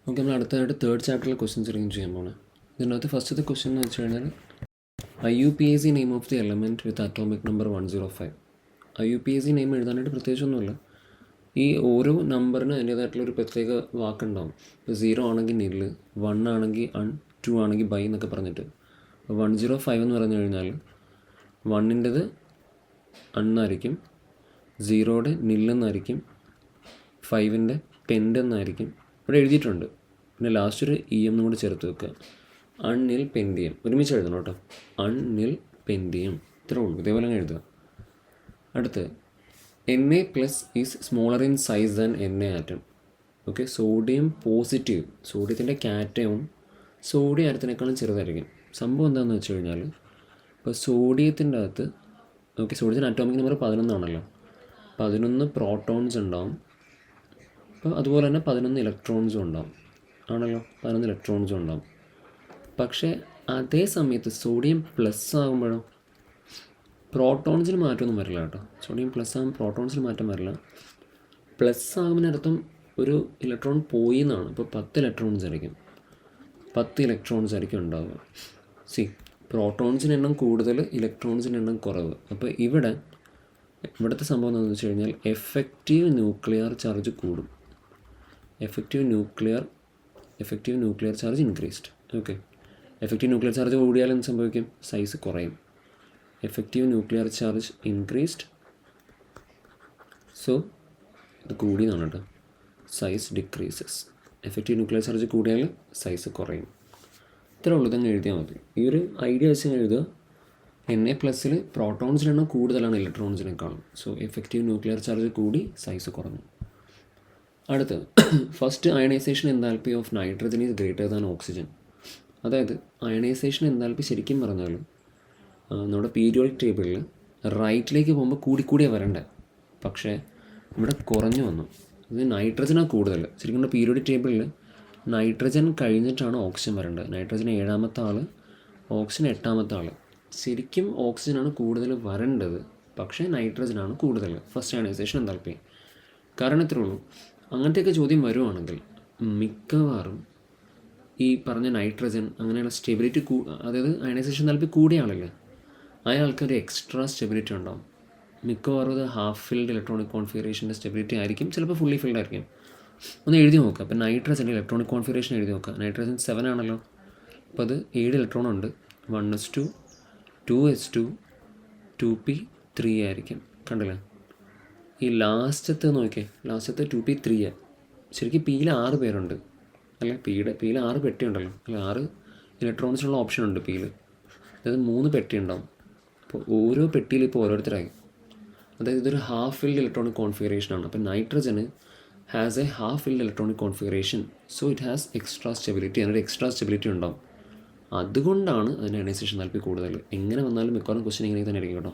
Okay, നമ്മൾ അടുത്തതായിട്ട് third ചാപ്റ്ററിലെ questions arrange ചെയ്യാൻ പോകണം. ഇതിനകത്ത് ഫസ്റ്റത്തെ ക്വസ്റ്റ്യൻ എന്ന് വെച്ച് കഴിഞ്ഞാൽ IUPAC name of the element with atomic number 105. IUPAC name എഴുതാനായിട്ട് പ്രത്യേകിച്ചൊന്നുമില്ല. ഈ ഓരോ നമ്പറിന് അതിൻ്റേതായിട്ടുള്ളൊരു പ്രത്യേക വാക്കുണ്ടാവും. ഇപ്പോൾ 0 ആണെങ്കിൽ നില്ല്, 1 ആണെങ്കിൽ അൺ, 2 ആണെങ്കിൽ ബൈ എന്നൊക്കെ പറഞ്ഞിട്ട്. അപ്പോൾ 105 എന്ന് പറഞ്ഞു കഴിഞ്ഞാൽ 1ൻ്റെത് അണ്ണായിരിക്കും, 0യുടെ നില്ലെന്നായിരിക്കും, 5ൻ്റെ പെൻഡ് എന്നായിരിക്കും ഇവിടെ എഴുതിയിട്ടുണ്ട്. പിന്നെ ലാസ്റ്റ് ഒരു EM കൂടെ ചേർത്ത് വെക്കുക. അൺനിൽ പെൻഡിയം ഒരുമിച്ച് എഴുതണം കേട്ടോ. അൺനിൽ പെൻഡിയം ഇത്രേ ഉള്ളൂ. ഇതേപോലെ അങ്ങ് എഴുതുക. അടുത്ത് Na plus is smaller in size than Na atom. Okay, sodium positive, സോഡിയത്തിൻ്റെ കാറ്റയും സോഡിയം ആറ്റത്തിനേക്കാളും ചെറുതായിരിക്കും. സംഭവം എന്താണെന്ന് വെച്ച് കഴിഞ്ഞാൽ ഇപ്പോൾ സോഡിയത്തിൻ്റെ അകത്ത് സോഡിയത്തിൻ്റെ അറ്റോമിക് നമ്പർ 11 ആണല്ലോ. 11 പ്രോട്ടോൺസ് ഉണ്ടാവും. അപ്പോൾ അതുപോലെ തന്നെ 11 ഇലക്ട്രോൺസും ഉണ്ടാവും ആണല്ലോ. 11 ഇലക്ട്രോൺസും ഉണ്ടാവും. പക്ഷേ അതേ സമയത്ത് സോഡിയം പ്ലസ് ആകുമ്പോഴോ പ്രോട്ടോൺസിന് മാറ്റമൊന്നും വരില്ല കേട്ടോ. സോഡിയം പ്ലസ് ആകുമ്പോൾ പ്രോട്ടോൺസിന് മാറ്റം വരില്ല. പ്ലസ് ആകുന്നതിനർത്ഥം ഒരു ഇലക്ട്രോൺ പോയി എന്നാണ്. ഇപ്പോൾ 10 ഇലക്ട്രോൺസ് ആയിരിക്കും, 10 ഇലക്ട്രോൺസ് ആയിരിക്കും ഉണ്ടാവുക. പ്രോട്ടോൺസിൻ്റെ എണ്ണം കൂടുതൽ, ഇലക്ട്രോൺസിൻ്റെ എണ്ണം കുറവ്. അപ്പോൾ ഇവിടുത്തെ സംഭവം എന്താണെന്ന് വെച്ച് കഴിഞ്ഞാൽ എഫക്റ്റീവ് ന്യൂക്ലിയർ ചാർജ് കൂടും. Effective nuclear charge increased. Okay, effective nuclear charge കൂടിയാൽ എന്ത് സംഭവിക്കും? സൈസ് കുറയും. Effective nuclear charge increased, so ഇത് കൂടി എന്നാണ് കേട്ടോ. Size decreases. Effective nuclear charge കൂടിയാൽ സൈസ് കുറയും. ഇത്രേ ഉള്ളൂ. ഇതങ്ങ് എഴുതിയാൽ മതി. ഈ ഒരു ഐഡിയ വെച്ച് എഴുതുക. Na പ്ലസ്സിൽ പ്രോട്ടോൺസിൻ്റെ എണ്ണം കൂടുതലാണ് ഇലക്ട്രോൺസിനേക്കാളും. സോ എഫക്റ്റീവ് ന്യൂക്ലിയർ ചാർജ് കൂടി, സൈസ് കുറഞ്ഞു. അടുത്ത് first ionization enthalpy of nitrogen is greater than oxygen. അതായത് അയണൈസേഷൻ എൻതാൽപ്പി ശരിക്കും പറഞ്ഞാൽ നമ്മുടെ പീരിയോഡിക് ടേബിളിൽ റൈറ്റിലേക്ക് പോകുമ്പോൾ കൂടിക്കൂടിയാണ് വരണ്ടേ, പക്ഷേ ഇവിടെ കുറഞ്ഞു വന്നു. ഇത് നൈട്രജനാണ് കൂടുതൽ. ശരിക്കും നമ്മുടെ പീരിയോഡിക് ടേബിളിൽ നൈട്രജൻ കഴിഞ്ഞിട്ടാണ് ഓക്സിജൻ വരേണ്ടത്. നൈട്രജൻ 7ാമത്തെ ആൾ, ഓക്സിജൻ 8ാമത്തെ ആൾ. ശരിക്കും ഓക്സിജനാണ് കൂടുതൽ വരേണ്ടത്, പക്ഷേ നൈട്രജനാണ് കൂടുതൽ ഫസ്റ്റ് അയണൈസേഷൻ എൻതാൽപ്പി. കാരണം ഇത്രേ ഉള്ളൂ. അങ്ങനത്തെയൊക്കെ ചോദ്യം വരുവാണെങ്കിൽ മിക്കവാറും ഈ പറഞ്ഞ നൈട്രജൻ അങ്ങനെയുള്ള സ്റ്റെബിലിറ്റി അതായത് അയണൈസേഷൻ എൻതാൽപ്പി കൂടിയ ആളല്ലേ, അയാൾക്ക് ഒരു എക്സ്ട്രാ സ്റ്റെബിലിറ്റി ഉണ്ടാവും. മിക്കവാറും അത് ഹാഫ് ഫിൽഡ് ഇലക്ട്രോണിക് കോൺഫിഗറേഷൻ്റെ സ്റ്റെബിലിറ്റി ആയിരിക്കും, ചിലപ്പോൾ ഫുള്ളി ഫിൽഡ് ആയിരിക്കും. ഒന്ന് എഴുതി നോക്കുക. അപ്പോൾ നൈട്രജൻ്റെ ഇലക്ട്രോണിക് കോൺഫിഗറേഷൻ എഴുതി നോക്കുക. നൈട്രജൻ 7 ആണല്ലോ. അപ്പോൾ അത് 7 ഇലക്ട്രോൺ ഉണ്ട്. 1s2, 2s2, 2p3 ആയിരിക്കും. കണ്ടില്ലേ? ഈ ലാസ്റ്റത്തെ നോക്കിയേ, ലാസ്റ്റത്തെ 2p3. ശരിക്കും പിയിൽ 6 പേരുണ്ട് അല്ലേ? പിയിൽ 6 പെട്ടി ഉണ്ടല്ലോ അല്ല, 6 ഇലക്ട്രോൺസിനുള്ള ഓപ്ഷൻ ഉണ്ട് പിയിൽ. അതായത് 3 പെട്ടി ഉണ്ടാവും. അപ്പോൾ ഓരോ പെട്ടിയിൽ ഇപ്പോൾ ഓരോരുത്തരായി. അതായത് ഇതൊരു ഹാഫ് ഫിൽഡ് ഇലക്ട്രോണിക് കോൺഫിഗറേഷനാണ്. അപ്പോൾ നൈട്രജന് has a half filled electronic configuration, so it has extra stability. അതിനൊരു എക്സ്ട്രാ സ്റ്റെബിലിറ്റി ഉണ്ടാവും. അതുകൊണ്ടാണ് അതിന് അയണൈസേഷൻ എൻതാൽപ്പി കൂടുതൽ. എങ്ങനെ വന്നാലും മിക്കവാറും ക്വസ്റ്റ്യൻ ഇങ്ങനെ തന്നെ ആയിരിക്കും കേട്ടോ.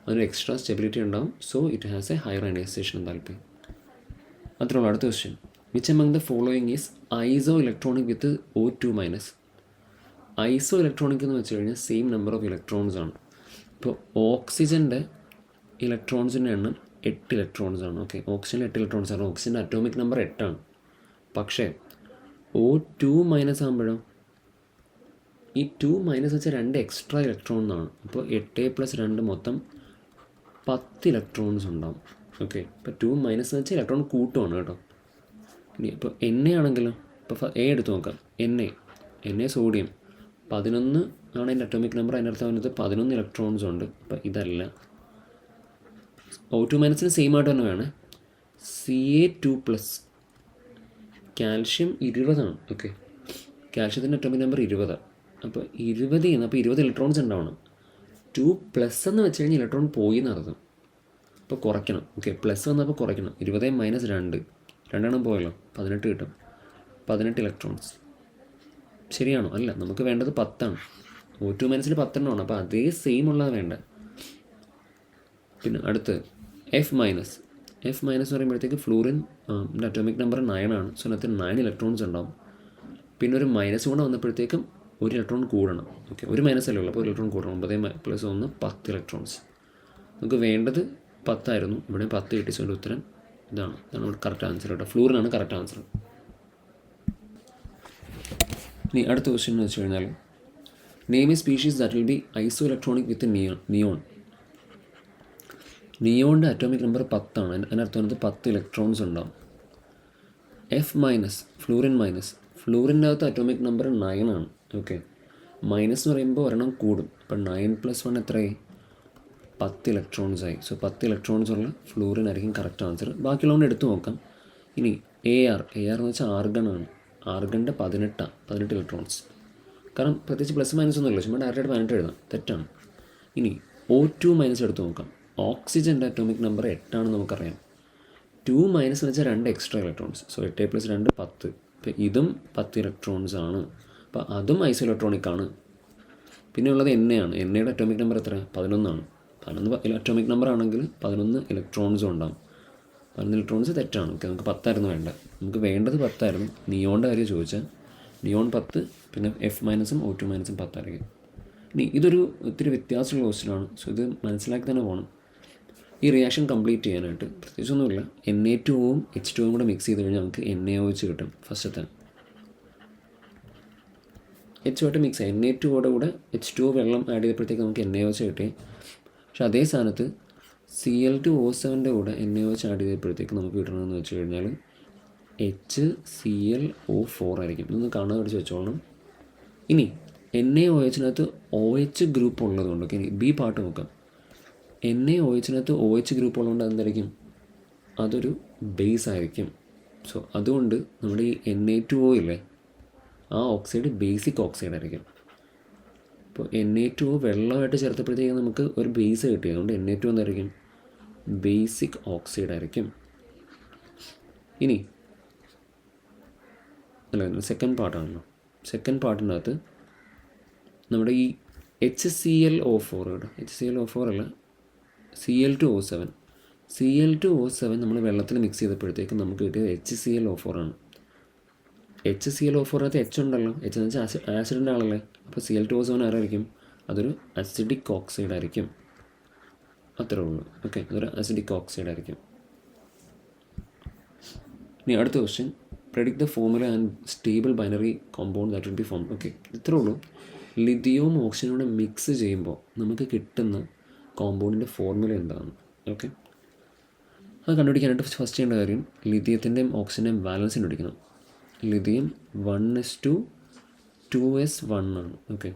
അതിന് എക്സ്ട്രാ സ്റ്റെബിലിറ്റി ഉണ്ടാവും, so it has a higher ionization enthalpy. അത്രേ ഉള്ളൂ. അടുത്ത question, which among the following is isoelectronic with O2-. Isoelectronic എന്ന് വെച്ച് കഴിഞ്ഞാൽ സെയിം നമ്പർ ഓഫ് ഇലക്ട്രോൺസ് ആണ്. ഇപ്പോൾ ഓക്സിജൻ്റെ ഇലക്ട്രോൺസിൻ്റെ എണ്ണം 8 ഇലക്ട്രോൺസ് ആണ്. ഓക്കെ, ഓക്സിജൻ 8 ഇലക്ട്രോൺസ് ആണ്. ഓക്സിജൻ്റെ അറ്റോമിക് നമ്പർ 8 ആണ്. പക്ഷേ O2- ആകുമ്പോഴോ ഈ 2- വെച്ചാൽ 2 എക്സ്ട്രാ ഇലക്ട്രോൺ എന്നാണ്. അപ്പോൾ 8+2 മൊത്തം 10 ഇലക്ട്രോൺസ് ഉണ്ടാവും. ഓക്കെ, ഇപ്പോൾ 2- എന്ന് വെച്ചാൽ ഇലക്ട്രോൺ കൂട്ടുമാണ് കേട്ടോ. ഇനി ഇപ്പോൾ Na ആണെങ്കിലോ, ഇപ്പോൾ A എടുത്ത് നോക്കാം. Na സോഡിയം 11 ആണ് എൻ്റെ അറ്റോമിക് നമ്പർ. അതിനർത്ഥം അതിനകത്ത് 11 ഇലക്ട്രോൺസ് ഉണ്ട്. അപ്പോൾ ഇതല്ല. O2- സെയിം ആയിട്ട് തന്നെ വേണേ. Ca2+, കാൽഷ്യം 20 ആണ്. ഓക്കെ, കാൽഷ്യത്തിൻ്റെ അറ്റോമിക് നമ്പർ 20. അപ്പോൾ 20 അപ്പോൾ 20 ഇലക്ട്രോൺസ് ഉണ്ടാവണം. 2+ എന്ന് വെച്ച് കഴിഞ്ഞാൽ ഇലക്ട്രോൺ പോയി എന്നർത്ഥം. അപ്പോൾ കുറയ്ക്കണം. ഓക്കെ, പ്ലസ് വന്നപ്പോൾ കുറയ്ക്കണം. 20 - 2 2 പോയല്ലോ, 18 കിട്ടും. 18 ഇലക്ട്രോൺസ് ശരിയാണോ? അല്ല, നമുക്ക് വേണ്ടത് 10 ആണ്. O2- 10 ആണ്. അപ്പോൾ അതേ സെയിം ഉള്ളത് വേണ്ട. പിന്നെ അടുത്ത് F- എന്ന് പറയുമ്പോഴത്തേക്ക് ഫ്ലൂറിൻ അറ്റോമിക് നമ്പർ 9 ആണ്. സോ അതിനകത്ത് 9 ഇലക്ട്രോൺസ് ഉണ്ടാവും. പിന്നെ ഒരു മൈനസ് കൂടെ വന്നപ്പോഴത്തേക്കും 1 ഇലക്ട്രോൺ കൂടണം. ഓക്കെ, ഒരു മൈനസ് അല്ലേ ഉള്ളൂ, അപ്പോൾ 1 ഇലക്ട്രോൺ കൂടണം. 9+1 10 ഇലക്ട്രോൺസ്. നമുക്ക് വേണ്ടത് 10 ആയിരുന്നു. ഇവിടെ 10 കിട്ടി. സോ ഉത്തരം ഇതാണ്. ഇതാണ് കറക്റ്റ് ആൻസർ കേട്ടോ. ഫ്ലൂറിനാണ് കറക്റ്റ് ആൻസർ. ഇനി അടുത്ത ക്വസ്റ്റ്യൻ എന്ന് വെച്ച് കഴിഞ്ഞാൽ name a species that will be isoelectronic with neon. നിയോണിൻ്റെ അറ്റോമിക് നമ്പർ 10 ആണ്. അതിനർത്ഥം വന്നത് 10 ഇലക്ട്രോൺസ് ഉണ്ടാവും. F-, ഫ്ലൂറിൻ്റെ അകത്ത് അറ്റോമിക് നമ്പർ 9 ആണ്. ഓക്കെ, മൈനസ് എന്ന് പറയുമ്പോൾ ഒരെണ്ണം കൂടും. അപ്പം 9+1 എത്രയായി? 10 ഇലക്ട്രോൺസായി. സോ 10 ഇലക്ട്രോൺസ് ഉള്ള ഫ്ലൂറിനായിരിക്കും കറക്റ്റ് ആൻസർ. ബാക്കിയുള്ളതുകൊണ്ട് എടുത്തു നോക്കാം. ഇനി AR എന്ന് വെച്ചാൽ ആർഗണാണ്. ആർഗണിൻ്റെ 18 ഇലക്ട്രോൺസ്. കാരണം പ്രത്യേകിച്ച് പ്ലസ് മൈനസ് ഒന്നുമില്ല, ചുമ്മാ ഡയറക്റ്റായിട്ട് 18 എഴുതാം, തെറ്റാണ്. ഇനി O2- എടുത്ത് നോക്കാം. ഓക്സിജൻ്റെ അറ്റോമിക് നമ്പർ 8 ആണെന്ന് നമുക്കറിയാം. 2- എന്ന് വെച്ചാൽ 2 എക്സ്ട്രാ ഇലക്ട്രോൺസ്. സോ 8+2 10. അപ്പോൾ ഇതും 10 ഇലക്ട്രോൺസ് ആണ്. അപ്പോൾ അതും ഐസോ ഇലക്ട്രോണിക് ആണ്. പിന്നെ ഉള്ളത് എണ്ണയാണ്. എണ്ണയുടെ അറ്റോമിക് നമ്പർ എത്ര? 11 ആണ്. 11 അറ്റോമിക് നമ്പർ ആണെങ്കിൽ 11 ഇലക്ട്രോൺസും ഉണ്ടാകും. 11 ഇലക്ട്രോൺസ് തെറ്റാണ്. ഓക്കെ, നമുക്ക് 10 ആയിരുന്നു വേണ്ട. നമുക്ക് വേണ്ടത് 10 ആയിരുന്നു. നിയോണിൻ്റെ കാര്യം ചോദിച്ചാൽ നിയോൺ 10, പിന്നെ F-ഉം O2- 10 ആയിരിക്കും. ഇനി ഇതൊരു ഒത്തിരി വ്യത്യാസമുള്ള ക്വസ്റ്റ്യനാണ്. സോ ഇത് മനസ്സിലാക്കി തന്നെ പോകണം. ഈ റിയാക്ഷൻ കംപ്ലീറ്റ് ചെയ്യാനായിട്ട് പ്രത്യേകിച്ചൊന്നുമില്ല. Na2ഉം H2ഉം കൂടെ മിക്സ് ചെയ്ത് കഴിഞ്ഞാൽ നമുക്ക് NaOH കിട്ടും. ഫസ്റ്റത്തെ H2 മിക്സ് ആയി Na2 കൂടെ H2 വെള്ളം ആഡ് ചെയ്തപ്പോഴത്തേക്ക് നമുക്ക് NaOH കിട്ടി. പക്ഷെ അതേ സ്ഥാനത്ത് Cl2O7 കൂടെ NaOH ആഡ് ചെയ്തപ്പോഴത്തേക്ക് നമുക്ക് കിട്ടണമെന്ന് വെച്ച് കഴിഞ്ഞാൽ HClO4 ആയിരിക്കും. ഇതൊന്ന് കാണാൻ പഠിച്ച് വെച്ചോളണം. ഇനി NaOH OH ഗ്രൂപ്പ് ഉള്ളതുകൊണ്ട്, ഓക്കെ, ഇനി ബി പാർട്ട് നോക്കാം. NaOH OH ഗ്രൂപ്പ് ഉള്ളതുകൊണ്ട് എന്തായിരിക്കും? അതൊരു ബേസ് ആയിരിക്കും. സോ അതുകൊണ്ട് നമ്മുടെ ഈ Na2O ഇല്ലേ, ആ ഓക്സൈഡ് ബേസിക് ഓക്സൈഡ് ആയിരിക്കും. ഇപ്പോൾ Na2O വെള്ളമായിട്ട് ചേർത്തപ്പോഴത്തേക്ക് നമുക്ക് ഒരു ബേസ് കിട്ടി. അതുകൊണ്ട് Na2 എന്തായിരിക്കും? ബേസിക് ഓക്സൈഡ് ആയിരിക്കും. ഇനി അല്ല, സെക്കൻഡ് പാർട്ടാണല്ലോ. സെക്കൻഡ് പാർട്ടിനകത്ത് നമ്മുടെ ഈ HClO4 കേട്ടോ, HClO4 അല്ല, Cl2O7 നമ്മൾ വെള്ളത്തിൽ മിക്സ് ചെയ്തപ്പോഴത്തേക്ക് നമുക്ക് കിട്ടിയത് HClO4 ആണ്. HClO4 H ഉണ്ടല്ലോ, H എന്ന് വെച്ചാൽ ആസിഡിൻ്റെ ആളല്ലേ. അപ്പോൾ Cl2O7 ആരായിരിക്കും? അതൊരു അസിഡിക് ഓക്സൈഡ് ആയിരിക്കും. അത്രേ ഉള്ളൂ. ഓക്കെ, അതൊരു അസിഡിക് ഓക്സൈഡ് ആയിരിക്കും. ഇനി അടുത്ത question, predict the formula and stable binary compound that will be formed. Okay, ഇത്രേ ഉള്ളൂ. ലിഥിയവും ഓക്സിജനും കൂടെ മിക്സ് ചെയ്യുമ്പോൾ നമുക്ക് കിട്ടുന്ന കോമ്പൗണ്ടിൻ്റെ ഫോർമുല എന്താണ്? ഓക്കെ, അത് കണ്ടുപിടിക്കാനായിട്ട് ഫസ്റ്റ് ചെയ്യേണ്ട കാര്യം ലിഥിയത്തിൻ്റെയും ഓക്സിജൻ്റെയും ബാലൻസ് കണ്ടുപിടിക്കണം. ലിഥിയം 1:2s1 ആണ്. ഓക്കെ,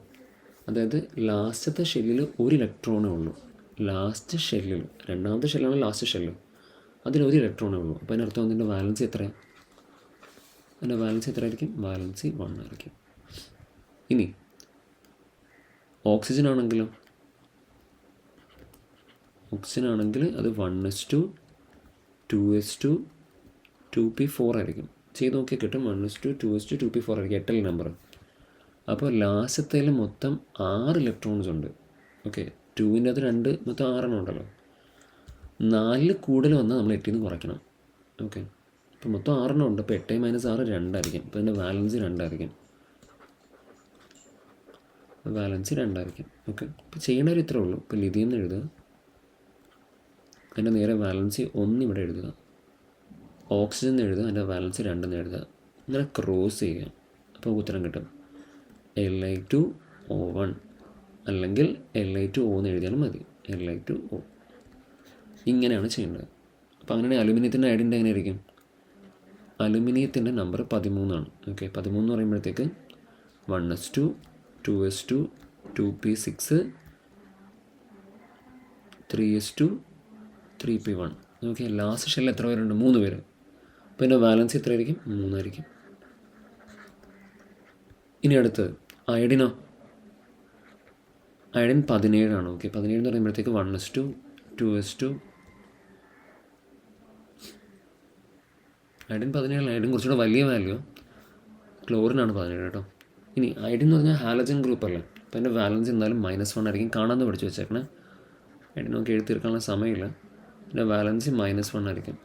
അതായത് ലാസ്റ്റത്തെ ഷെല്ലിൽ ഒരു ഇലക്ട്രോണേ ഉള്ളൂ. ലാസ്റ്റ് ഷെല്ലിൽ, രണ്ടാമത്തെ ഷെല്ലാണ് ലാസ്റ്റ് ഷെല്ല്, അതിലൊരു ഇലക്ട്രോണേ ഉള്ളൂ. അപ്പോൾ അതിനർത്ഥം അതിൻ്റെ ബാലൻസ് എത്രയാണ്? അതിൻ്റെ ബാലൻസ് എത്രയായിരിക്കും? ബാലൻസ് 1 ആയിരിക്കും. ഇനി ഓക്സിജൻ ആണെങ്കിലും അത് 1:2s2 2p4 ആയിരിക്കും. ചെയ്ത് നോക്കിയാൽ കിട്ടും. 1:2s2 2p4 ആയിരിക്കും 8 നമ്പർ. അപ്പോൾ ലാസ്റ്റത്തേൽ മൊത്തം 6 ഇലക്ട്രോൺസ് ഉണ്ട്. ഓക്കെ, 2ൻ്റെ അത് 2 മൊത്തം 6 ഉണ്ടല്ലോ. 4 കൂടുതൽ വന്നാൽ നമ്മൾ 8 കുറയ്ക്കണം. ഓക്കെ, അപ്പോൾ മൊത്തം 6 ഉണ്ട്. അപ്പോൾ 8 - 6 2 ആയിരിക്കും. അപ്പോൾ അതിൻ്റെ ബാലൻസ് 2 ആയിരിക്കും. ഓക്കെ, ഇപ്പോൾ ചെയ്യേണ്ട ഒരു ഇത്രേ ഉള്ളൂ. ഇപ്പോൾ ലിഥിയം എന്ന് എഴുതുക, അതിൻ്റെ നേരെ വാലൻസി 1 ഇവിടെ എഴുതുക. ഓക്സിജൻ എന്ന് എഴുതുക, അതിൻ്റെ വാലൻസി 2 എന്ന് എഴുതുക. ഇങ്ങനെ ക്രോസ് ചെയ്യുക. അപ്പോൾ ഉത്തരം കിട്ടും Li2O1 അല്ലെങ്കിൽ Li2O എന്ന് എഴുതിയാലും മതി. Li2O ഇങ്ങനെയാണ് ചെയ്യേണ്ടത്. അപ്പോൾ അങ്ങനെയാണെങ്കിൽ അലുമിനിയത്തിൻ്റെ ഐഡൻറ്റി എങ്ങനെ ആയിരിക്കും? അലുമിനിയത്തിൻ്റെ നമ്പർ 13 ആണ്. ഓക്കെ, 13 എന്ന് പറയുമ്പോഴത്തേക്ക് 1s2 2s2 2p6 3s2 3p1. Okay, last ഷെല്ലിൽ എത്ര പേരുണ്ട്? 3 പേര്. അപ്പോൾ ഇതിൻ്റെ ബാലൻസ് എത്ര ആയിരിക്കും? 3 ആയിരിക്കും. ഇനി അടുത്തത് അയഡിനോ. അയഡിൻ 17 ആണ്. ഓക്കെ, 17 എന്ന് പറയുമ്പോഴത്തേക്ക് 1s2 2s2 അയഡിൻ 17. അയഡിൻ കുറച്ചുകൂടെ വലിയ വാല്യൂ. ക്ലോറിനാണ് 17 കേട്ടോ. ഇനി അയഡിൻ എന്ന് പറഞ്ഞാൽ ഹാലജൻ ഗ്രൂപ്പ് അല്ലേ. അപ്പോൾ അതിൻ്റെ ബാലൻസ് എന്തായാലും -1 ആയിരിക്കും. കാണാമെന്ന് പഠിച്ച് വെച്ചേക്കണേ. അയഡിൻ നമുക്ക് എഴുതി തീർക്കാനുള്ള സമയമില്ല. അതിൻ്റെ ബാലൻസ് -1 ആയിരിക്കും.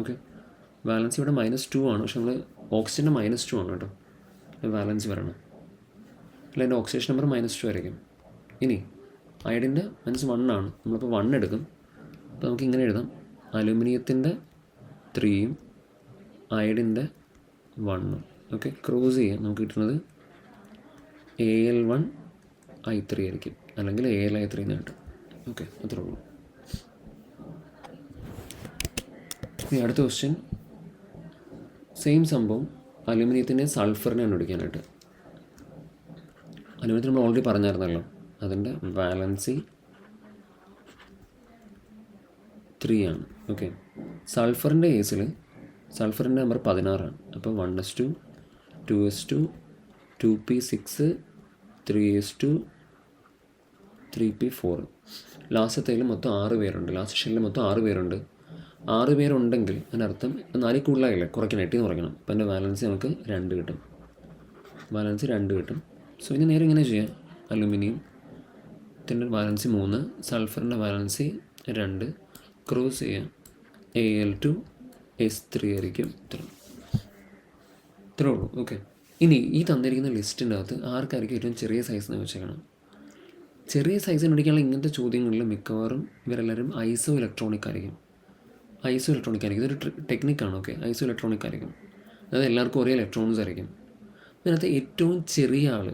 ഓക്കെ, ബാലൻസ് ഇവിടെ -2 ആണ്. പക്ഷെ നമ്മൾ ഓക്സിജൻ്റെ -2 ആണ് കേട്ടോ. ബാലൻസ് വരണം. അല്ല, എൻ്റെ ഓക്സിജൻ നമ്പർ -2 ആയിരിക്കും. ഇനി അയഡിൻ്റെ -1 ആണ്. നമ്മളിപ്പോൾ 1 എടുക്കും. അപ്പോൾ നമുക്ക് ഇങ്ങനെ എഴുതാം, അലുമിനിയത്തിൻ്റെ 3ഉം അയഡിൻ്റെ 1ഉം. ഓക്കെ, ക്രോസ് ചെയ്യാം. നമുക്ക് കിട്ടുന്നത് AL1I3 ആയിരിക്കും, അല്ലെങ്കിൽ ALI3 എന്ന് കിട്ടും. ഓക്കെ, അത്രേ ഉള്ളൂ. ഇനി അടുത്ത ക്വസ്റ്റ്യൻ, സെയിം സംഭവം അലുമിനിയത്തിൻ്റെ സൾഫറിനെ കണ്ടുപിടിക്കാനായിട്ട്. അലുമിനിയത്തിന് നമ്മൾ ഓൾറെഡി പറഞ്ഞായിരുന്നല്ലോ, അതിൻ്റെ വാലൻസി 3 ആണ്. ഓക്കെ, സൾഫറിൻ്റെ കേസിൽ സൾഫറിൻ്റെ നമ്പർ 16 ആണ്. അപ്പോൾ 1s2 2s2 2p6 3s2 3p4. ലാസ്റ്റത്തേൽ മൊത്തം 6 പേരുണ്ട്. ലാസ്റ്റ് ഷെല്ലിൽ മൊത്തം 6 പേരുണ്ട്. 6 പേരുണ്ടെങ്കിൽ അതിനർത്ഥം 4 കൂടുതലായില്ലേ, കുറയ്ക്കണം, 8 കുറയ്ക്കണം. അപ്പോൾ എൻ്റെ ബാലൻസ് നമുക്ക് 2 കിട്ടും. ബാലൻസ് 2 കിട്ടും. സോ ഇനി നേരെ ഇങ്ങനെ ചെയ്യാം. അലുമിനിയത്തിൻ്റെ ബാലൻസ് 3, സൾഫറിൻ്റെ ബാലൻസ് 2, ക്രോസ് ചെയ്യാം. Al2S3 ആയിരിക്കും. ഇത്രേ ഉള്ളൂ. ഓക്കെ, ഇനി ഈ തന്നിരിക്കുന്ന ലിസ്റ്റിൻ്റെ അകത്ത് ആർക്കായിരിക്കും ഏറ്റവും ചെറിയ സൈസ് എന്ന് വെച്ചേക്കണം. ചെറിയ സൈസ് കണ്ടുപിടിക്കാനുള്ള ഇങ്ങനത്തെ ചോദ്യങ്ങളിൽ മിക്കവാറും ഇവരെല്ലാവരും ഐസോ ഇലക്ട്രോണിക് ആയിരിക്കും. ഇതൊരു ടെക്നിക്കാണ്. ഓക്കെ, ഐസോ ഇലക്ട്രോണിക് ആയിരിക്കും. അതായത് എല്ലാവർക്കും ഒരേ ഇലക്ട്രോൺസ് ആയിരിക്കും. ഇതിനകത്ത് ഏറ്റവും ചെറിയ ആൾ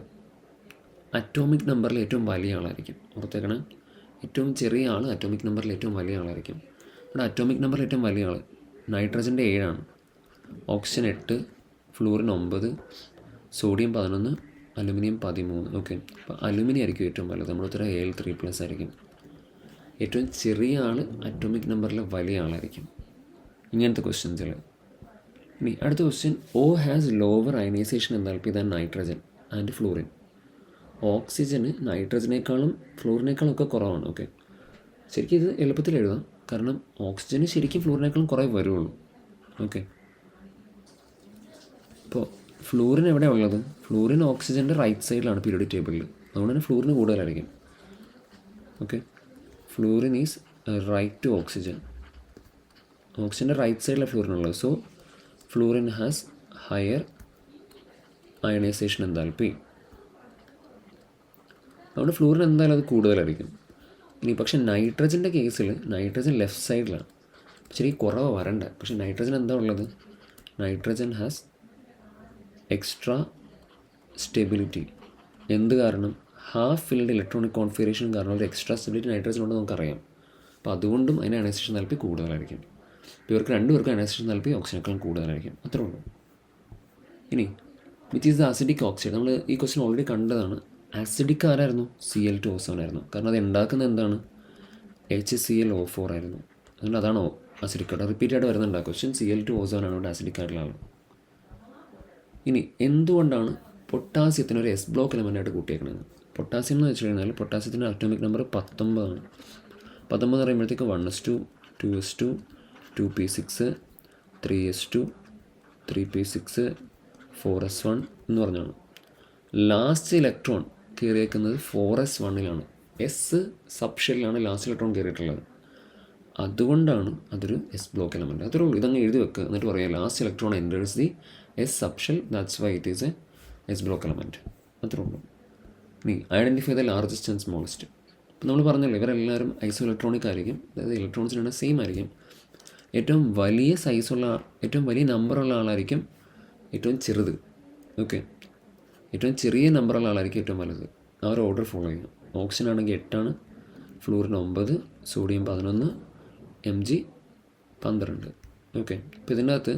അറ്റോമിക് നമ്പറിൽ ഏറ്റവും വലിയ ആളായിരിക്കും. ഓർത്തേക്കണം, ഏറ്റവും ചെറിയ ആൾ അറ്റോമിക് നമ്പറിൽ ഏറ്റവും വലിയ ആളായിരിക്കും. ഇവിടെ അറ്റോമിക് നമ്പറിൽ ഏറ്റവും വലിയ ആൾ നൈട്രജൻ്റെ 7 ആണ്, oxygen 8, fluorine 9, sodium 11, aluminium 13. Okay, അപ്പോൾ അലുമിനിയം ആയിരിക്കും ഏറ്റവും വലുത്. നമ്മുടെ ഉത്തരം Al3+ ആയിരിക്കും. ഏറ്റവും ചെറിയ ആൾ അറ്റോമിക് നമ്പറിലെ വലിയ ആളായിരിക്കും. ഇങ്ങനത്തെ ക്വസ്റ്റ്യൻസിൽ. ഇനി അടുത്ത question, O has lower ionisation enthalpy than nitrogen and fluorine. ഓക്സിജന് നൈട്രജനേക്കാളും ഫ്ലൂറിനേക്കാളും ഒക്കെ കുറവാണ്. ഓക്കെ, ശരിക്കും ഇത് എളുപ്പത്തിൽ എഴുതാം, കാരണം ഓക്സിജന് ശരിക്കും ഫ്ലൂറിനേക്കാളും കുറേ വരുള്ളൂ. ഓക്കെ, ഇപ്പോൾ ഫ്ലൂറിൻ എവിടെയാണ് ഉള്ളത്? ഫ്ലൂറിൻ ഓക്സിജൻ്റെ റൈറ്റ് സൈഡിലാണ് പീരിയോഡിക് ടേബിളിൽ. അതുകൊണ്ട് തന്നെ ഫ്ലൂറിന് കൂടുതലായിരിക്കും. Okay, fluorine is right to oxygen. ഓക്സിജൻ്റെ റൈറ്റ് സൈഡിലാണ് ഫ്ലൂറിൻ ഉള്ളത്. So fluorine has higher ionization enthalpy. അതുകൊണ്ട് ഫ്ലൂറിൻ എന്തായാലും അത് കൂടുതലായിരിക്കും. ഇനി പക്ഷേ നൈട്രജൻ്റെ കേസിൽ നൈട്രജൻ ലെഫ്റ്റ് സൈഡിലാണ്. ശരി, കുറവ് വരണ്ട. പക്ഷേ നൈട്രജൻ എന്താ ഉള്ളത്? Nitrogen has extra stability. എന്ത് കാരണം? ഹാഫ് ഫിൽഡ് ഇലക്ട്രോണിക് കോൺഫിഗറേഷൻ കാരണം ഒരു എക്സ്ട്രാ സ്റ്റെബിലിറ്റി നൈട്രജൻ കൊണ്ട് നമുക്കറിയാം. അപ്പോൾ അതുകൊണ്ടും അതിന് അയനൈസേഷൻ താല്പര്യം കൂടുതലായിരിക്കും. ഇപ്പോൾ ഇവർക്ക് രണ്ടുപേർക്കും അയനൈസേഷൻ താല്പര്യം ഓക്സിജനേക്കാളും കൂടുതലായിരിക്കും. അത്രേ ഉള്ളൂ. ഇനി which is the acidic oxide. നമ്മൾ ഈ ക്വസ്റ്റ്യൻ ഓൾറെഡി കണ്ടതാണ്. ആസിഡിക് ആരായിരുന്നു? Cl2O7 ആയിരുന്നു. കാരണം അത് ഉണ്ടാക്കുന്നത് എന്താണ്? HClO4 ആയിരുന്നു. അതുകൊണ്ട് അതാണ് അസിഡിക് ആയിട്ട് റിപ്പീറ്റ് ആയിട്ട് വരുന്നുണ്ട് ആ ക്വസ്റ്റ്യൻ. Cl2O7 ആണ് ഇവിടെ അസിഡിക് ആയിട്ടുള്ള ആൾ. ഇനി എന്തുകൊണ്ടാണ് പൊട്ടാസ്യത്തിന് ഒരു S ബ്ലോക്ക് എലമെൻ്റായിട്ട് കൂട്ടിയേക്കുന്നത്? പൊട്ടാസ്യം എന്ന് വെച്ച് കഴിഞ്ഞാൽ പൊട്ടാസ്യത്തിൻ്റെ അറ്റോമിക് നമ്പർ 19 ആണ്. 19 എന്ന് പറയുമ്പോഴത്തേക്ക് 1s2 2s2 2p6 3s2 3p6 4s1 എന്ന് പറഞ്ഞാണ്. ലാസ്റ്റ് ഇലക്ട്രോൺ കയറിയേക്കുന്നത് 4s1ലാണ്. എസ് സബ്ഷെല്ലാണ് ലാസ്റ്റ് ഇലക്ട്രോൺ കയറിയിട്ടുള്ളത്. അതുകൊണ്ടാണ് അതൊരു S ബ്ലോക്ക് എലമെൻറ്റ്. അത്രേ ഉള്ളൂ. ഇതങ്ങ് എഴുതി വെക്കുക. എന്നിട്ട് പറയാം last electron enters the S subshell, that's why it is a S block element. അത്രേ ഉള്ളൂ. ഇനി identify the largest and smallest. ഇപ്പം നമ്മൾ പറഞ്ഞല്ലോ ഇവരെല്ലാവരും ഐസോ ഇലക്ട്രോണിക് ആയിരിക്കും. അതായത് ഇലക്ട്രോൺസിനാണ് സെയിം ആയിരിക്കും. ഏറ്റവും വലിയ സൈസുള്ള ഏറ്റവും വലിയ നമ്പറുള്ള ആളായിരിക്കും ഏറ്റവും ചെറുത്. ഓക്കെ, ഏറ്റവും ചെറിയ നമ്പറുള്ള ആളായിരിക്കും ഏറ്റവും വലുത്. ആ ഒരു ഓർഡർ ഫോളോ ചെയ്യും. ഓക്സിജൻ ആണെങ്കിൽ 8 ആണ്, ഫ്ലൂറിൻ 9, സോഡിയം 11, Mg 12. ഓക്കെ, അപ്പോൾ ഇതിൻ്റെ അകത്ത്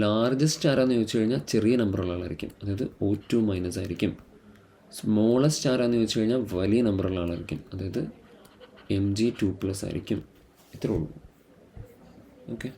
ലാർജസ്റ്റ് ആരാന്ന് ചോദിച്ചു കഴിഞ്ഞാൽ ചെറിയ നമ്പറുള്ള ആളായിരിക്കും. അതായത് O2- ആയിരിക്കും. സ്മോളസ്റ്റ് ആരാന്ന് ചോദിച്ചു കഴിഞ്ഞാൽ വലിയ നമ്പറുള്ള ആളായിരിക്കും. അതായത് Mg2+ ആയിരിക്കും. ഇത്രേ ഉള്ളൂ. ഓക്കെ.